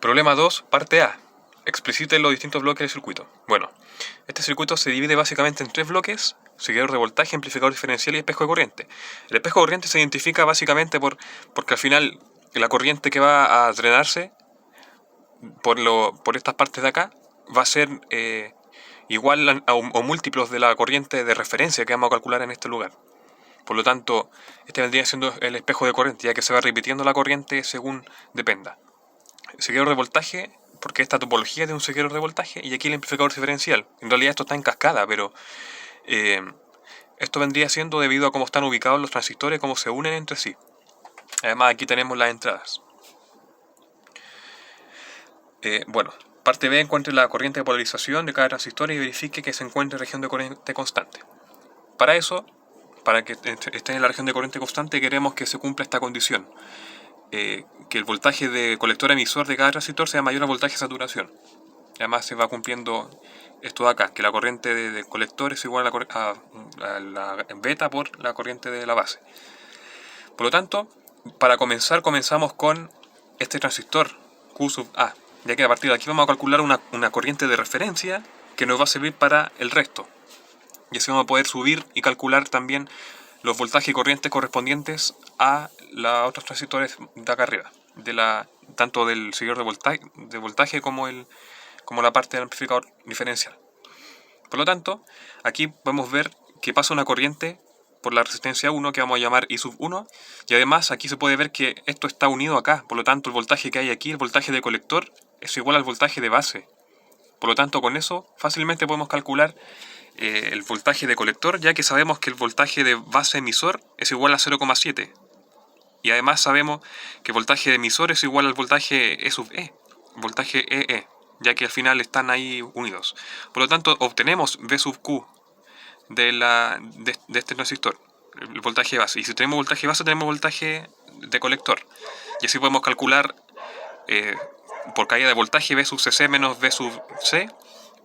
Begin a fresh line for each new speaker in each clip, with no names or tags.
Problema 2, parte A. Explicite los distintos bloques del circuito. Bueno, este circuito se divide básicamente en tres bloques: seguidor de voltaje, amplificador diferencial y espejo de corriente. El espejo de corriente se identifica básicamente porque al final la corriente que va a drenarse por estas partes de acá va a ser igual o múltiplos de la corriente de referencia que vamos a calcular en este lugar. Por lo tanto, este vendría siendo el espejo de corriente, ya que se va repitiendo la corriente según dependa. Seguidor de voltaje, porque esta topología es de un seguidor de voltaje, y aquí el amplificador diferencial. En realidad esto está en cascada, pero esto vendría siendo debido a cómo están ubicados los transistores, cómo se unen entre sí. Además aquí tenemos las entradas. Bueno, parte B, encuentre la corriente de polarización de cada transistor y verifique que se encuentre en región de corriente constante. Para eso, para que esté en la región de corriente constante, queremos que se cumpla esta condición. Que el voltaje de colector emisor de cada transistor sea mayor al voltaje de saturación. Además se va cumpliendo esto de acá, que la corriente de colector es igual a la beta por la corriente de la base. Por lo tanto, para comenzamos con este transistor Q sub A, ya que a partir de aquí vamos a calcular una corriente de referencia que nos va a servir para el resto. Y así vamos a poder subir y calcular también los voltajes y corrientes correspondientes a los otros transistores de acá arriba, tanto del seguidor de voltaje como la parte del amplificador diferencial. Por lo tanto, aquí podemos ver que pasa una corriente por la resistencia 1 que vamos a llamar I sub 1, y además aquí se puede ver que esto está unido acá. Por lo tanto, el voltaje que hay aquí, el voltaje de colector, es igual al voltaje de base. Por lo tanto, con eso fácilmente podemos calcular el voltaje de colector, ya que sabemos que el voltaje de base emisor es igual a 0,7. Y además sabemos que el voltaje de emisor es igual al voltaje E sub E, voltaje EE, ya que al final están ahí unidos. Por lo tanto, obtenemos V sub Q de este transistor, el voltaje de base. Y si tenemos voltaje de base, tenemos voltaje de colector. Y así podemos calcular por caída de voltaje V sub CC menos V sub C,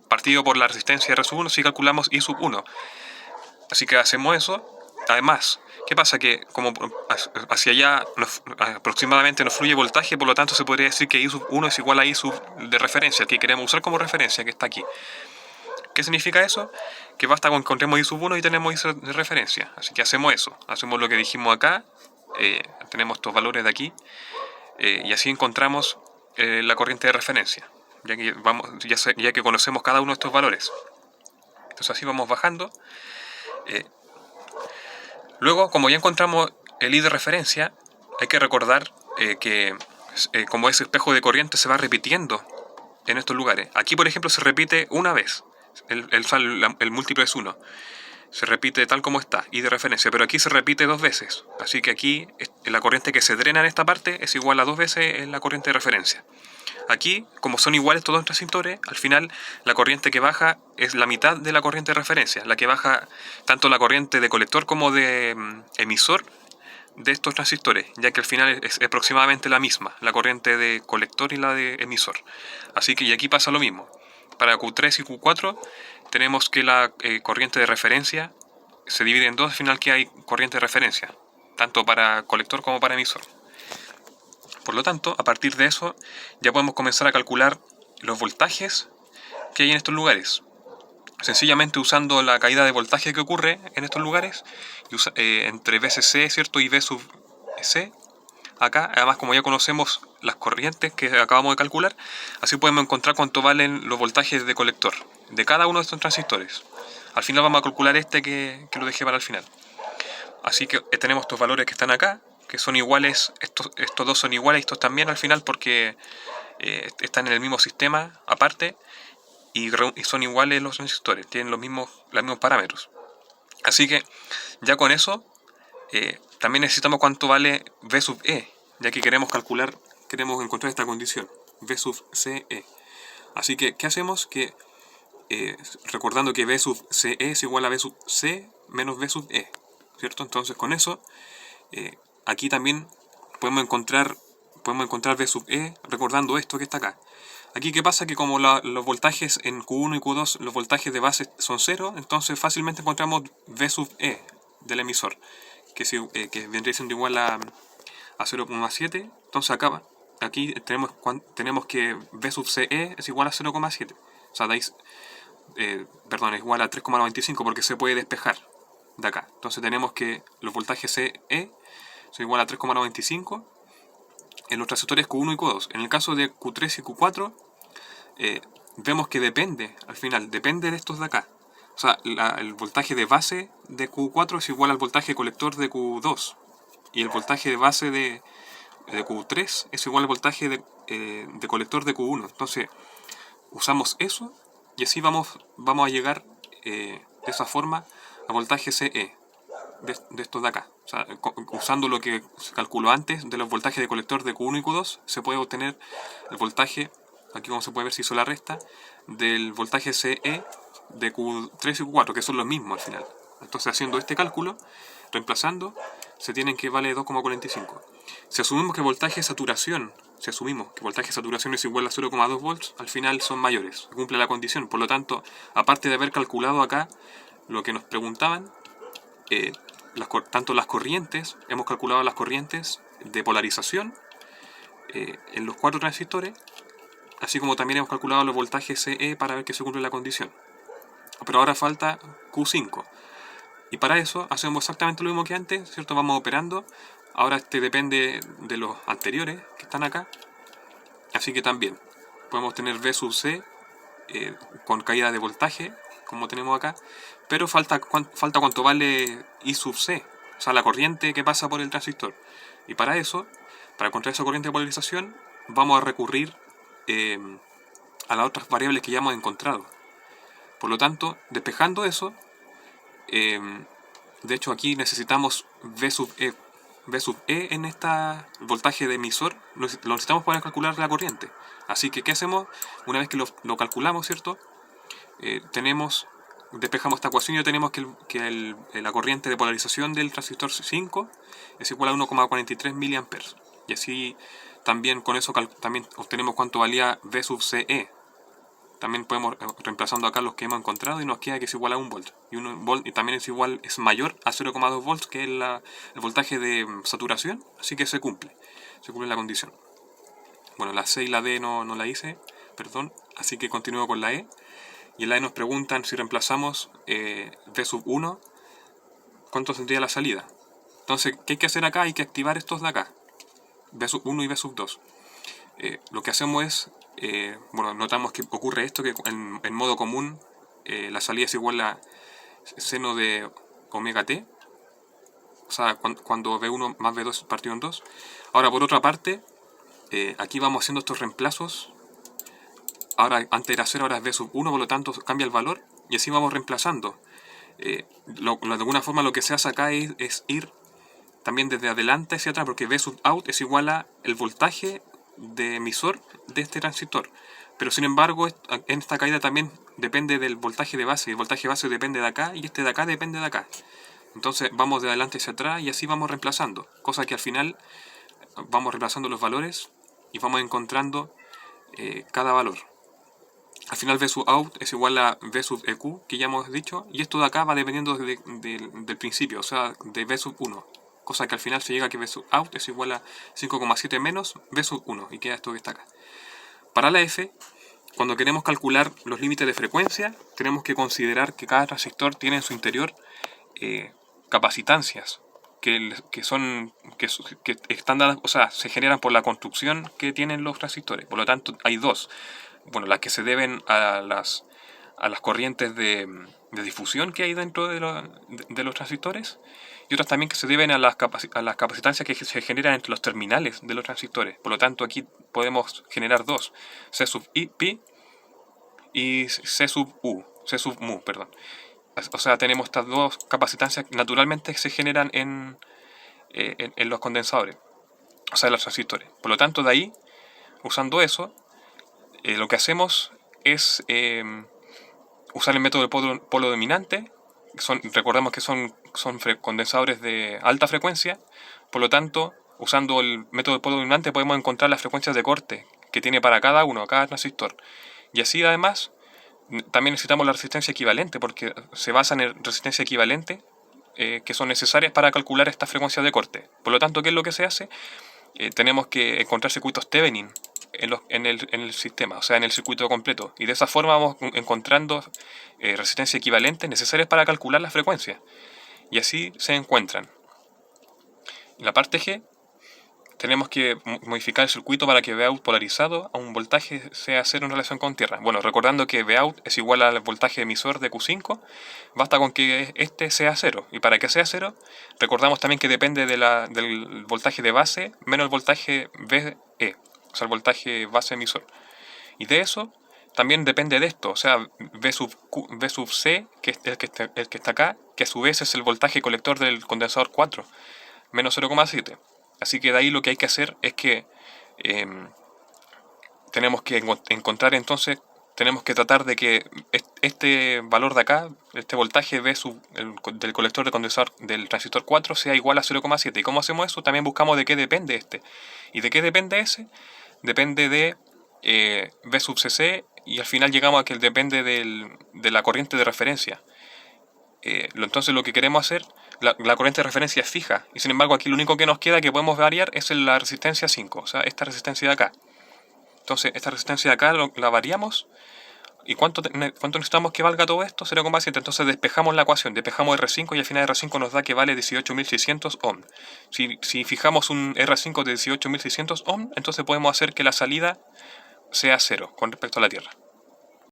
partido por la resistencia R sub 1, si calculamos I sub 1. Así que hacemos eso. Además, ¿qué pasa? Que como hacia allá aproximadamente nos fluye voltaje, por lo tanto se podría decir que I sub 1 es igual a I sub de referencia, que queremos usar como referencia, que está aquí. ¿Qué significa eso? Que basta con que encontremos I sub 1 y tenemos I sub de referencia. Así que hacemos eso. Hacemos lo que dijimos acá. Tenemos estos valores de aquí. Y así encontramos la corriente de referencia. Ya que conocemos cada uno de estos valores. Entonces así vamos bajando. Luego, como ya encontramos el I de referencia, hay que recordar que como ese espejo de corriente se va repitiendo en estos lugares. Aquí, por ejemplo, se repite una vez. El múltiplo es 1. Se repite tal como está, I de referencia, pero aquí se repite dos veces. Así que aquí la corriente que se drena en esta parte es igual a dos veces la corriente de referencia. Aquí, como son iguales todos los transistores, al final la corriente que baja es la mitad de la corriente de referencia. La que baja tanto la corriente de colector como de emisor de estos transistores, ya que al final es aproximadamente la misma, la corriente de colector y la de emisor. Así que y aquí pasa lo mismo. Para Q3 y Q4 tenemos que la corriente de referencia se divide en dos, al final que hay corriente de referencia, tanto para colector como para emisor. Por lo tanto, a partir de eso ya podemos comenzar a calcular los voltajes que hay en estos lugares. Sencillamente usando la caída de voltaje que ocurre en estos lugares entre VCC, ¿cierto? Y V sub C. Acá, además, como ya conocemos las corrientes que acabamos de calcular, así podemos encontrar cuánto valen los voltajes de colector de cada uno de estos transistores. Al final vamos a calcular que lo dejé para el final. Así que tenemos estos valores que están acá, que son iguales, estos dos son iguales, estos también al final porque están en el mismo sistema aparte y son iguales los transistores, tienen los mismos parámetros. Así que ya con eso también necesitamos cuánto vale V sub E, ya que queremos encontrar esta condición, V sub CE. Así que, ¿qué hacemos? Recordando que V sub CE es igual a V sub C menos V sub E, ¿cierto? Entonces con eso, aquí también podemos encontrar V sub E recordando esto que está acá. Aquí qué pasa, que como los voltajes en Q1 y Q2, los voltajes de base son 0, entonces fácilmente encontramos V sub E del emisor, que vendría siendo igual a 0,7. Entonces acá aquí tenemos que V sub CE es igual a 0,7. O sea, de ahí, perdón, es igual a 3,95 porque se puede despejar de acá. Entonces tenemos que los voltajes CE son igual a 3,95 en los transistores Q1 y Q2. En el caso de Q3 y Q4, vemos que depende, al final, depende de estos de acá. O sea, el voltaje de base de Q4 es igual al voltaje colector de Q2. Y el voltaje de base de Q3 es igual al voltaje de colector de Q1. Entonces, usamos eso y así vamos a llegar de esa forma a voltaje CE de estos de acá. O sea, usando lo que se calculó antes de los voltajes de colector de Q1 y Q2, se puede obtener el voltaje, aquí como se puede ver si hizo la resta, del voltaje CE de Q3 y Q4, que son los mismos al final. Entonces, haciendo este cálculo, reemplazando, se tienen que vale 2,45. Si asumimos que voltaje de saturación, es igual a 0,2 volts, al final son mayores, se cumple la condición. Por lo tanto, aparte de haber calculado acá lo que nos preguntaban, tanto las corrientes, hemos calculado las corrientes de polarización en los 4 transistores, así como también hemos calculado los voltajes CE para ver que se cumple la condición. Pero ahora falta Q5. Y para eso hacemos exactamente lo mismo que antes, ¿cierto? Vamos operando. Ahora este depende de los anteriores que están acá. Así que también podemos tener V sub C con caída de voltaje, como tenemos acá. Pero falta cuánto vale I sub C, o sea, la corriente que pasa por el transistor. Y para eso, para encontrar esa corriente de polarización, vamos a recurrir a las otras variables que ya hemos encontrado. Por lo tanto, despejando eso, de hecho aquí necesitamos V sub E en este voltaje de emisor, lo necesitamos para calcular la corriente. Así que, ¿qué hacemos? Una vez que lo calculamos, ¿cierto? Despejamos esta ecuación y ya tenemos que la corriente de polarización del transistor 5 es igual a 1,43 mA. Y así también con eso también obtenemos cuánto valía V sub CE. También podemos, reemplazando acá los que hemos encontrado, y nos queda que es igual a 1 volt. Y 1 volt y también es mayor a 0,2 volts, que es el voltaje de saturación, así que se cumple la condición. Bueno, la C y la D no la hice, perdón, así que continúo con la E. Y en la E nos preguntan si reemplazamos V sub 1, ¿cuánto tendría la salida? Entonces, ¿qué hay que hacer acá? Hay que activar estos de acá, V sub 1 y V sub 2. Lo que hacemos es, notamos que ocurre esto, que en modo común la salida es igual a seno de omega t, o sea, cuando V1 más V2 partido en 2. Ahora, por otra parte, aquí vamos haciendo estos reemplazos. Ahora, antes era 0, ahora es V sub 1, por lo tanto cambia el valor, y así vamos reemplazando. De alguna forma lo que se hace acá es ir también desde adelante hacia atrás, porque V sub out es igual a el voltaje de emisor de este transistor. Pero sin embargo, en esta caída también depende del voltaje de base. Y el voltaje de base depende de acá y este de acá depende de acá. Entonces vamos de adelante hacia atrás y así vamos reemplazando. Cosa que al final vamos reemplazando los valores y vamos encontrando cada valor. Al final V sub out es igual a V sub EQ, que ya hemos dicho. Y esto de acá va dependiendo del principio, o sea, de V sub 1. Cosa que al final se llega a que V sub out es igual a 5,7 menos V sub 1. Y queda esto que está acá. Para la F, cuando queremos calcular los límites de frecuencia, tenemos que considerar que cada transistor tiene en su interior capacitancias que están dadas, o sea, se generan por la construcción que tienen los transistores. Por lo tanto, hay dos. Bueno, las que se deben a las corrientes de difusión que hay dentro de los transistores, y otras también que se deben a las capacitancias que se generan entre los terminales de los transistores. Por lo tanto, aquí podemos generar dos, C sub pi y C sub mu, perdón. O sea, tenemos estas dos capacitancias que naturalmente se generan en los condensadores, o sea, en los transistores. Por lo tanto, de ahí, usando eso, lo que hacemos es usar el método de polo dominante. Recordemos que son condensadores de alta frecuencia. Por lo tanto, usando el método de polo dominante podemos encontrar las frecuencias de corte que tiene para cada transistor. Y así, además, también necesitamos la resistencia equivalente, porque se basan en resistencia equivalente que son necesarias para calcular estas frecuencias de corte. Por lo tanto, ¿qué es lo que se hace? tenemos que encontrar circuitos Thevenin en el sistema, o sea, en el circuito completo. Y de esa forma vamos encontrando resistencias equivalentes necesarias para calcular la frecuencia. Y así se encuentran. En la parte G, tenemos que modificar el circuito para que Vout polarizado a un voltaje sea cero en relación con tierra. Bueno, recordando que Vout es igual al voltaje emisor de Q5, basta con que este sea cero. Y para que sea cero, recordamos también que depende del voltaje de base menos el voltaje VE, o sea, el voltaje base emisor. Y de eso también depende de esto, o sea, V sub C, que es el que está acá, que a su vez es el voltaje colector del condensador 4, menos 0,7. Así que de ahí lo que hay que hacer es que tenemos que encontrar entonces, tenemos que tratar de que este valor de acá, este voltaje del colector de condensador del transistor 4 sea igual a 0,7. ¿Y cómo hacemos eso? También buscamos de qué depende este. ¿Y de qué depende ese? Depende de V sub cc, y al final llegamos a que depende de la corriente de referencia. Entonces lo que queremos hacer, la corriente de referencia es fija, y sin embargo aquí lo único que nos queda que podemos variar es la resistencia 5, o sea, esta resistencia de acá. Entonces esta resistencia de acá la variamos, ¿y cuánto necesitamos que valga todo esto? 0,7. Entonces despejamos la ecuación, despejamos R5 y al final R5 nos da que vale 18.600 ohms. Si fijamos un R5 de 18.600 ohms, entonces podemos hacer que la salida sea cero con respecto a la Tierra.